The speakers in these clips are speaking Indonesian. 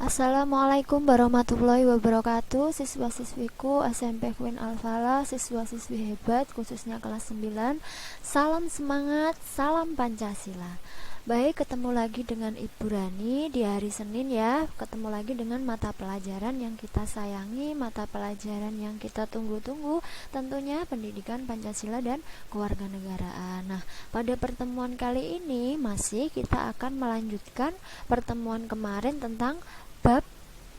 Assalamualaikum warahmatullahi wabarakatuh. Siswa-siswiku SMP Queen Alfala, siswa-siswi hebat khususnya kelas 9. Salam semangat, salam Pancasila. Baik, ketemu lagi dengan Ibu Rani di hari Senin ya. Ketemu lagi dengan mata pelajaran yang kita sayangi, mata pelajaran yang kita tunggu-tunggu, tentunya pendidikan Pancasila dan kewarganegaraan. Nah, pada pertemuan kali ini masih kita akan melanjutkan pertemuan kemarin tentang bab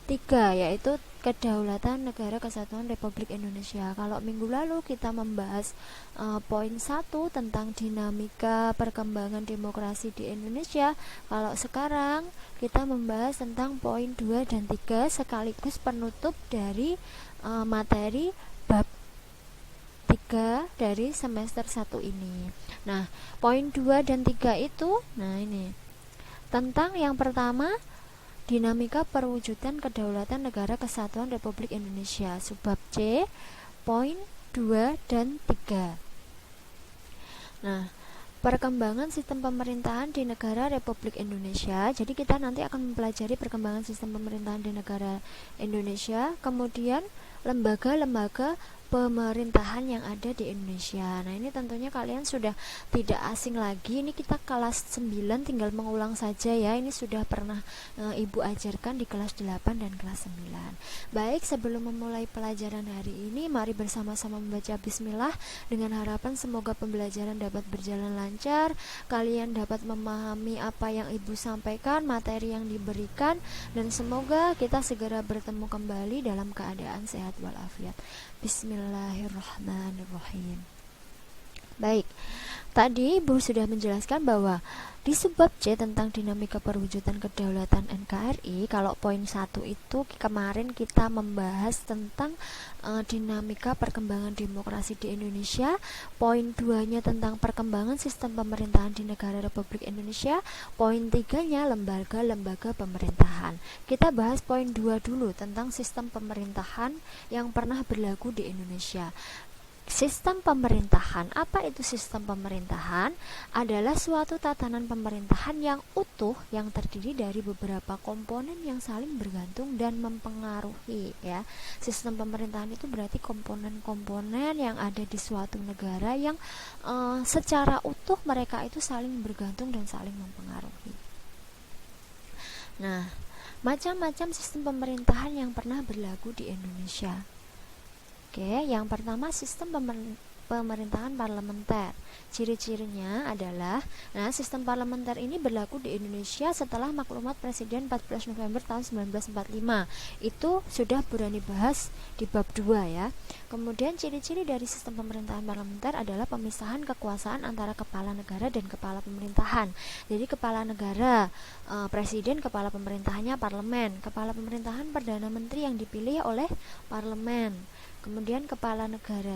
3, yaitu Kedaulatan Negara Kesatuan Republik Indonesia. Kalau minggu lalu kita membahas poin 1 tentang dinamika perkembangan demokrasi di Indonesia, kalau sekarang kita membahas tentang poin 2 dan 3 sekaligus penutup dari materi bab 3 dari semester 1 ini. Nah, poin 2 dan 3 itu, ini tentang yang pertama, dinamika perwujudan kedaulatan negara kesatuan Republik Indonesia, subbab C, poin 2 dan 3. Nah, perkembangan sistem pemerintahan di negara Republik Indonesia. Jadi kita nanti akan mempelajari perkembangan sistem pemerintahan di negara Indonesia, kemudian lembaga-lembaga pemerintahan yang ada di Indonesia. Nah, ini tentunya kalian sudah tidak asing lagi. Ini kita kelas 9 tinggal mengulang saja ya. Ini sudah pernah Ibu ajarkan di kelas 8 dan kelas 9. Baik, sebelum memulai pelajaran hari ini, mari bersama-sama membaca bismillah dengan harapan semoga pembelajaran dapat berjalan lancar, kalian dapat memahami apa yang Ibu sampaikan, materi yang diberikan, dan semoga kita segera bertemu kembali dalam keadaan sehat walafiat. Bismillahirrahmanirrahim. Baik, tadi Ibu sudah menjelaskan bahwa di subbab C tentang dinamika perwujudan kedaulatan NKRI, kalau poin 1 itu kemarin kita membahas tentang dinamika perkembangan demokrasi di Indonesia, poin 2-nya tentang perkembangan sistem pemerintahan di negara Republik Indonesia, poin 3-nya lembaga-lembaga pemerintahan. Kita bahas poin 2 dulu tentang sistem pemerintahan yang pernah berlaku di Indonesia. Sistem pemerintahan, apa itu sistem pemerintahan? Adalah suatu tatanan pemerintahan yang utuh yang terdiri dari beberapa komponen yang saling bergantung dan mempengaruhi ya. Sistem pemerintahan itu berarti komponen-komponen yang ada di suatu negara yang secara utuh mereka itu saling bergantung dan saling mempengaruhi. Nah, macam-macam sistem pemerintahan yang pernah berlaku di Indonesia. Oke, yang pertama sistem pemerintahan parlementer. Ciri-cirinya adalah, sistem parlementer ini berlaku di Indonesia setelah maklumat Presiden 14 November tahun 1945. Itu sudah berani bahas di bab 2 ya. Kemudian ciri-ciri dari sistem pemerintahan parlementer adalah pemisahan kekuasaan antara kepala negara dan kepala pemerintahan. Jadi kepala negara, presiden, kepala pemerintahannya parlemen. Kepala pemerintahan perdana menteri yang dipilih oleh parlemen. Kemudian kepala negara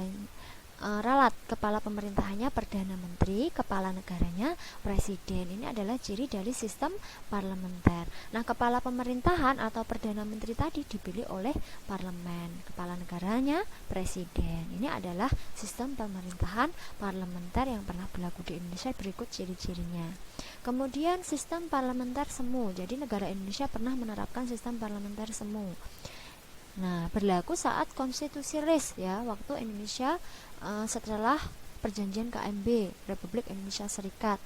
ralat, kepala pemerintahannya perdana menteri, kepala negaranya presiden. Ini adalah ciri dari sistem parlementer. Nah, kepala pemerintahan atau perdana menteri tadi dipilih oleh parlemen, kepala negaranya presiden. Ini adalah sistem pemerintahan parlementer yang pernah berlaku di Indonesia. Berikut ciri-cirinya. Kemudian sistem parlementer semu. Jadi negara Indonesia pernah menerapkan sistem parlementer semu. Nah, berlaku saat konstitusi RIS ya, waktu Indonesia setelah perjanjian KMB Republik Indonesia Serikat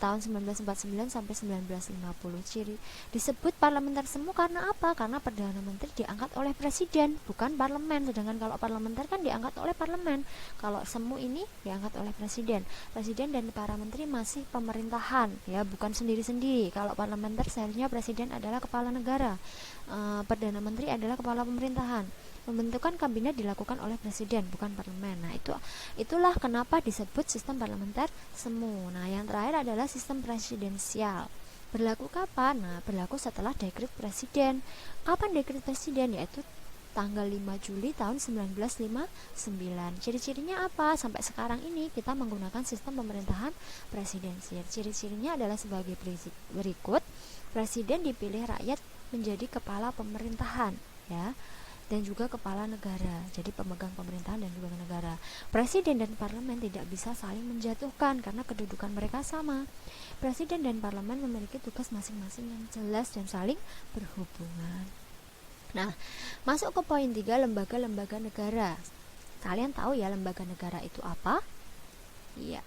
tahun 1949 sampai 1950. Ciri disebut parlementer semu karena apa? Karena perdana menteri diangkat oleh presiden, bukan parlemen. Sedangkan kalau parlementer kan diangkat oleh parlemen. Kalau semu ini diangkat oleh presiden. Presiden dan para menteri masih pemerintahan ya, bukan sendiri-sendiri. Kalau parlementer seharusnya presiden adalah kepala negara, perdana menteri adalah kepala pemerintahan. Pembentukan kabinet dilakukan oleh presiden, bukan parlemen. Nah, itulah kenapa disebut sistem parlementer semu. Nah, yang terakhir adalah sistem presidensial. Berlaku kapan? Nah, berlaku setelah dekret presiden. Kapan dekret presiden? Yaitu tanggal 5 Juli tahun 1959. Ciri-cirinya apa? Sampai sekarang ini kita menggunakan sistem pemerintahan presidensial. Ciri-cirinya adalah sebagai berikut. Presiden dipilih rakyat menjadi kepala pemerintahan ya. dan juga kepala negara. Jadi pemegang pemerintahan dan juga negara. Presiden dan parlemen tidak bisa saling menjatuhkan karena kedudukan mereka sama. Presiden dan parlemen memiliki tugas masing-masing yang jelas dan saling berhubungan. Nah, masuk ke poin 3, lembaga-lembaga negara. Kalian tahu ya lembaga negara itu apa? Iya,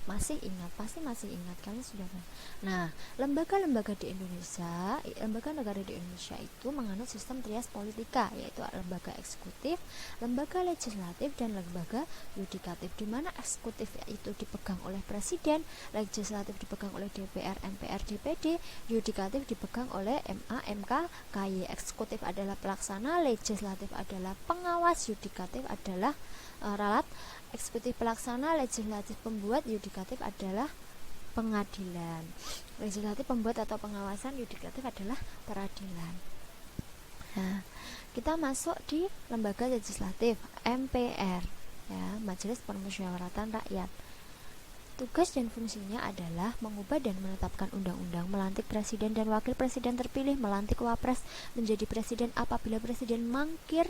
masih ingat, pasti masih ingat, kalian sudah kan. Nah, lembaga-lembaga di Indonesia, lembaga negara di Indonesia itu menganut sistem trias politika, yaitu lembaga eksekutif, lembaga legislatif, dan lembaga yudikatif, di mana eksekutif itu dipegang oleh presiden, legislatif dipegang oleh DPR, MPR, DPD, yudikatif dipegang oleh MA, MK, KY. Eksekutif adalah pelaksana, legislatif adalah pengawas, yudikatif adalah ralat, eksekutif pelaksana, legislatif pembuat, yudikatif adalah pengadilan. Legislatif pembuat atau pengawasan, yudikatif adalah peradilan. Nah, kita masuk di lembaga legislatif, MPR, ya, Majelis Permusyawaratan Rakyat. Tugas dan fungsinya adalah mengubah dan menetapkan undang-undang, melantik presiden dan wakil presiden terpilih, melantik wapres menjadi presiden apabila presiden mangkir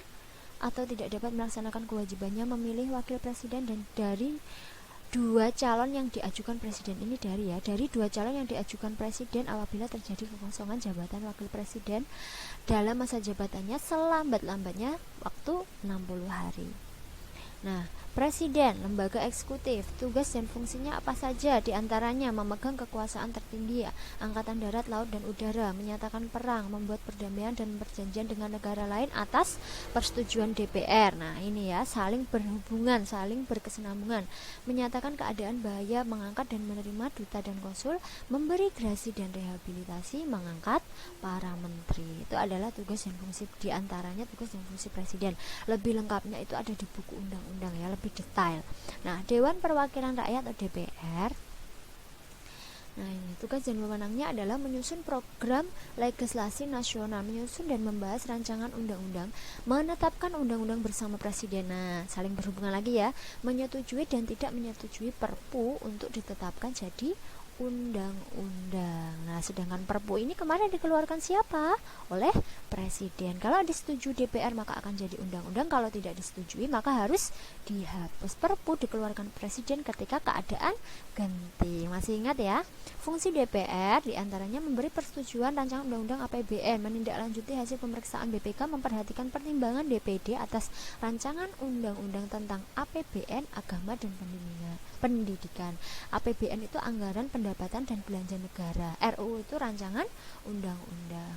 atau tidak dapat melaksanakan kewajibannya memilih wakil presiden, dan dari dua calon yang diajukan presiden ini dari dua calon yang diajukan presiden apabila terjadi kekosongan jabatan wakil presiden dalam masa jabatannya selambat-lambatnya waktu 60 hari. Nah, presiden, lembaga eksekutif, tugas dan fungsinya apa saja? Di antaranya memegang kekuasaan tertinggi, angkatan darat, laut, dan udara, menyatakan perang, membuat perdamaian dan perjanjian dengan negara lain atas persetujuan DPR. Nah, ini ya, saling berhubungan, saling berkesinambungan, menyatakan keadaan bahaya, mengangkat dan menerima duta dan konsul, memberi gerasi dan rehabilitasi, mengangkat para menteri. Itu adalah tugas dan fungsi, di antaranya tugas dan fungsi presiden. Lebih lengkapnya itu ada di buku undang-undang ya, lebih detail. Nah, Dewan Perwakilan Rakyat atau DPR. Nah, ini tugas dan wewenangnya adalah menyusun program legislasi nasional, menyusun dan membahas rancangan undang-undang, menetapkan undang-undang bersama presiden. Nah, saling berhubungan lagi ya, menyetujui dan tidak menyetujui perpu untuk ditetapkan jadi undang-undang. Nah, sedangkan perpu ini kemarin dikeluarkan siapa? Oleh presiden. Kalau disetujui DPR maka akan jadi undang-undang, kalau tidak disetujui maka harus dihapus. Perpu dikeluarkan presiden ketika keadaan genting. Masih ingat ya? Fungsi DPR diantaranya memberi persetujuan rancangan undang-undang APBN, menindaklanjuti hasil pemeriksaan BPK, memperhatikan pertimbangan DPD atas rancangan undang-undang tentang APBN, agama dan pendidikan. APBN itu anggaran pendapatan dan belanja negara. RUU itu rancangan undang-undang.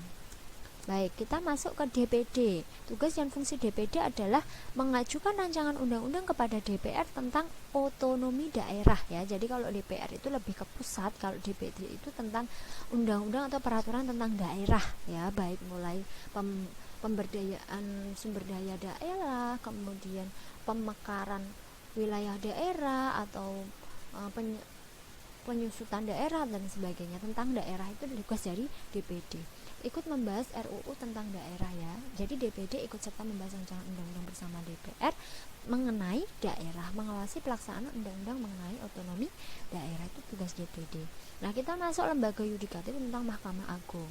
Baik, kita masuk ke DPD. Tugas dan fungsi DPD adalah mengajukan rancangan undang-undang kepada DPR tentang otonomi daerah ya. Jadi kalau DPR itu lebih ke pusat, kalau DPD itu tentang undang-undang atau peraturan tentang daerah ya, baik mulai pemberdayaan sumber daya daerah, kemudian pemekaran wilayah daerah atau penyusutan daerah dan sebagainya. Tentang daerah itu tugas dari DPD. Ikut membahas RUU tentang daerah ya. Jadi DPD ikut serta membahas rancangan undang-undang bersama DPR mengenai daerah, mengawasi pelaksanaan undang-undang mengenai otonomi daerah, itu tugas DPD. Nah, kita masuk lembaga yudikatif tentang Mahkamah Agung.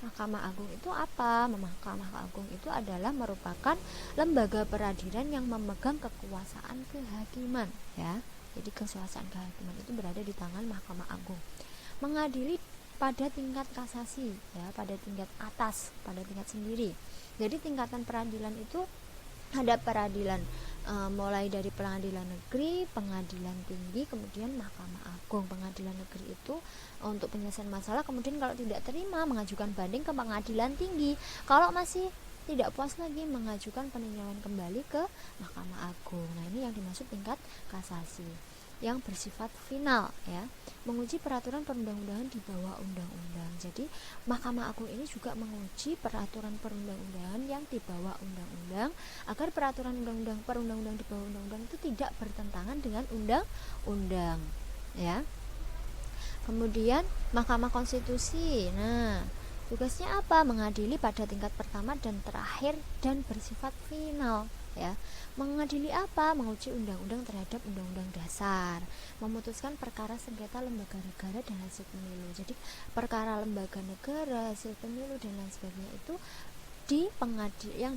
Mahkamah Agung itu apa? Mahkamah Agung itu adalah merupakan lembaga peradilan yang memegang kekuasaan kehakiman ya. Jadi kekuasaan kehakiman itu berada di tangan Mahkamah Agung. Mengadili pada tingkat kasasi ya, pada tingkat atas, pada tingkat sendiri. Jadi tingkatan peradilan itu ada peradilan mulai dari pengadilan negeri, pengadilan tinggi, kemudian Mahkamah Agung. Pengadilan negeri itu untuk penyelesaian masalah, kemudian kalau tidak terima mengajukan banding ke pengadilan tinggi. Kalau masih tidak puas lagi mengajukan peninjauan kembali ke Mahkamah Agung. Nah, ini yang dimaksud tingkat kasasi yang bersifat final ya, menguji peraturan perundang-undangan di bawah undang-undang. Jadi Mahkamah Agung ini juga menguji peraturan perundang-undangan yang di bawah undang-undang agar peraturan undang-undang perundang-undang di bawah undang-undang itu tidak bertentangan dengan undang-undang ya. Kemudian Mahkamah Konstitusi. Nah, tugasnya apa? Mengadili pada tingkat pertama dan terakhir dan bersifat final ya. Mengadili apa? Menguji undang-undang terhadap undang-undang dasar, memutuskan perkara sengketa lembaga negara dan hasil pemilu. Jadi perkara lembaga negara, hasil pemilu dan lain sebagainya itu yang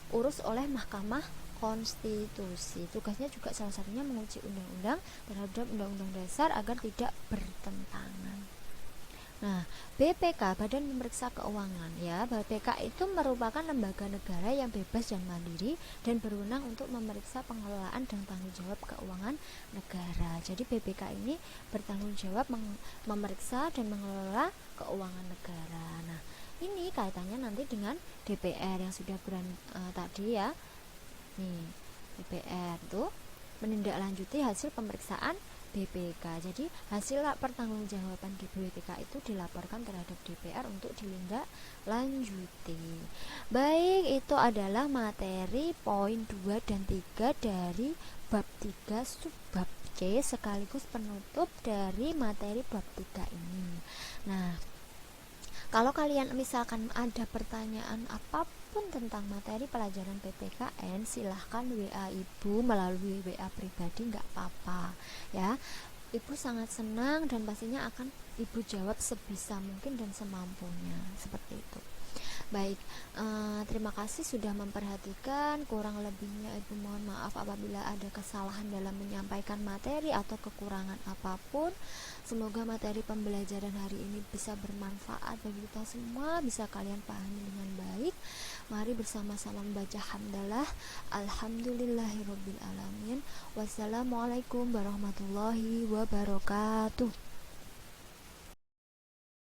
diurus oleh Mahkamah Konstitusi. Tugasnya juga salah satunya menguji undang-undang terhadap undang-undang dasar agar tidak bertentangan. Nah, BPK, Badan Pemeriksa Keuangan, ya, BPK itu merupakan lembaga negara yang bebas dan mandiri dan berwenang untuk memeriksa pengelolaan dan tanggung jawab keuangan negara. Jadi BPK ini bertanggung jawab memeriksa dan mengelola keuangan negara. Nah, ini kaitannya nanti dengan DPR yang sudah tadi ya. Nih, DPR tuh menindaklanjuti hasil pemeriksaan BPK. Jadi hasil pertanggungjawaban di BPK itu dilaporkan terhadap DPR untuk ditindaklanjuti. Baik, itu adalah materi poin 2 dan 3 dari bab 3 subbab C sekaligus penutup dari materi bab 3 ini. Nah, kalau kalian misalkan ada pertanyaan apapun tentang materi pelajaran PPKN, silahkan WA Ibu melalui WA pribadi, nggak apa-apa ya. Ibu sangat senang dan pastinya akan Ibu jawab sebisa mungkin dan semampunya, seperti itu. Baik, terima kasih sudah memperhatikan. Kurang lebihnya Ibu mohon maaf apabila ada kesalahan dalam menyampaikan materi atau kekurangan apapun. Semoga materi pembelajaran hari ini bisa bermanfaat bagi kita semua, bisa kalian pahami dengan baik. Mari bersama-sama membaca hamdalah. Alhamdulillahirabbil alamin. Wassalamualaikum warahmatullahi wabarakatuh.